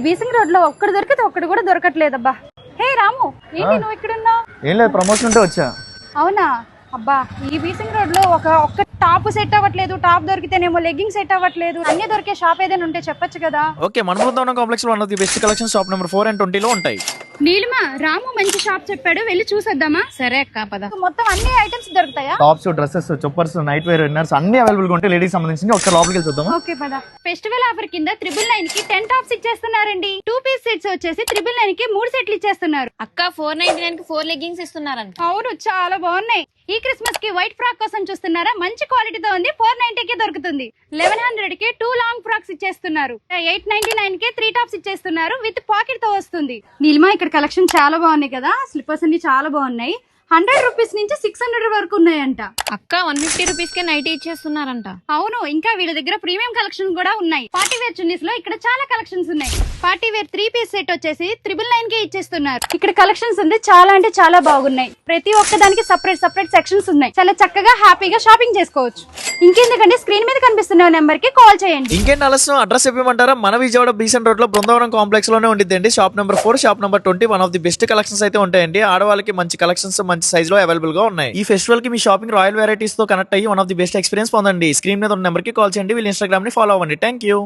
బీసింగ్ road లో ఒక్కడు దొరికితే ఒక్కడు కూడా దొరకట్లేదబ్బా. హే రాము, ఏంటి నువ్వు ఇక్కడ ఉన్నావు? ఏం లేదు, ప్రమోషన్ ఉంటే వచ్చా. అవునా? అబ్బా, ఈ బీసింగ్ రోడ్ లో ఒక్క టాప్ సెట్ అవ్వట్లేదు. టాప్ దొరికితేనేమో లెగ్గింగ్ సెట్ అవ్వట్లేదు. అన్ని దొరికే షాప్ ఏదైనా ఉంటే చెప్పొచ్చు కదా. ఓకే, మన బృందావనం కాంప్లెక్స్ లో one of the best collection shop number 4 and 20 లో ఉంటాయి. నీలిమా, రాము మంచి షాప్ చెప్పాడు, వెళ్ళి చూసేద్దామా? సరే అక్క, పద. మొత్తం అన్ని ఐటమ్స్ దొరుకుతాయా? Tops, dresses, choppers, night wear, inners అన్ని అవైలబుల్ గా ఉంటాయి. లేడీస్ సంబంధించి ఒకసారి లోపలికి వెళ్ళి చూద్దాం. ఓకే పద. ఫెస్టివల్ ఆఫర్ కింద 999 కి 10 టాప్స్ ఇచ్చేస్తున్నారండి. 2 పీస్ సెట్స్ వచ్చేసి 999 కి 3 సెట్లు ఇచ్చేస్తున్నారు. అక్క 499 కి 4 లెగ్గింగ్స్ ఇస్తున్నారంట. అవును, చాలా బాగున్నాయి. ఈ క్రిస్మస్ కి వైట్ ఫ్రాక్ కోసం చూస్తున్నారా? మంచి క్వాలిటీతో ఉంది. 490 కి దొరుకుతుంది. 1100 కి 2 లాంగ్ ఫ్రాక్స్ ఇచ్చేస్తున్నారు. 899 కి 3 టాప్స్ ఇచ్చేస్తున్నారు విత్ పాకెట్ తో వస్తుంది. నీలిమా, ఇక్కడ కలెక్షన్ చాలా బాగున్నాయి కదా. స్లిప్పర్స్ అన్ని చాలా బాగున్నాయి. 100 రూపీస్ నుంచి 600 వరకు ఉన్నాయంట. అక్క 150 రూపీస్ కే నైటీ ఇచ్చేస్తున్నారంట. అవును, ఇంకా వీళ్ళ దగ్గర ప్రీమియం కలెక్షన్ కూడా ఉన్నాయి. పార్టీ వేర్ చున్నీస్ లో ఇక్కడ చాలా కలెక్షన్స్ ఉన్నాయి. పార్టీ వేర్ 3 పీస్ సెట్ వచ్చేసి 999 కి ఇచ్చేస్తున్నారు. ఇక్కడ కలెక్షన్స్ ఉంది, చాలా అంటే చాలా బాగున్నాయి. ప్రతి ఒక్క దానికి సపరేట్ సెక్షన్స్ ఉన్నాయి. చాలా చక్కగా హ్యాపీగా షాపింగ్ చేసుకోవచ్చు. ఇంకెందుకంటే స్క్రీన్ మీద కనిపిస్తున్న నెంబర్ కి కాల్ చేయండి. ఇంకేంటి ఆలస్యం, అడ్రస్ ఇవ్వమంటారా? మన విజయవాడ బీసెంట్ రోడ్ లో బృందావనం కాంప్లెక్స్ లోనే ఉండిద్దండి. Shop number 4, shop number 20 one of the best collections అయితే ఉంటాయండి. ఆడవాళ్ళకి మంచి కలెక్షన్స్ మంచి సైజ్ లో అవైలబుల్ గా ఉన్నాయి. ఈ ఫెస్టివల్ కి మీ షాపింగ్ రాయల్ వెరైటీస్ తో కనెక్ట్ అయ్యి one of the best experience పొందండి. స్క్రీన్ మీద ఉన్న నెంబర్ కి కాల్ చేయండి. వీళ్ళ ఇన్స్టాగ్రామ్ ని ఫాలో అవ్వండి. Thank you.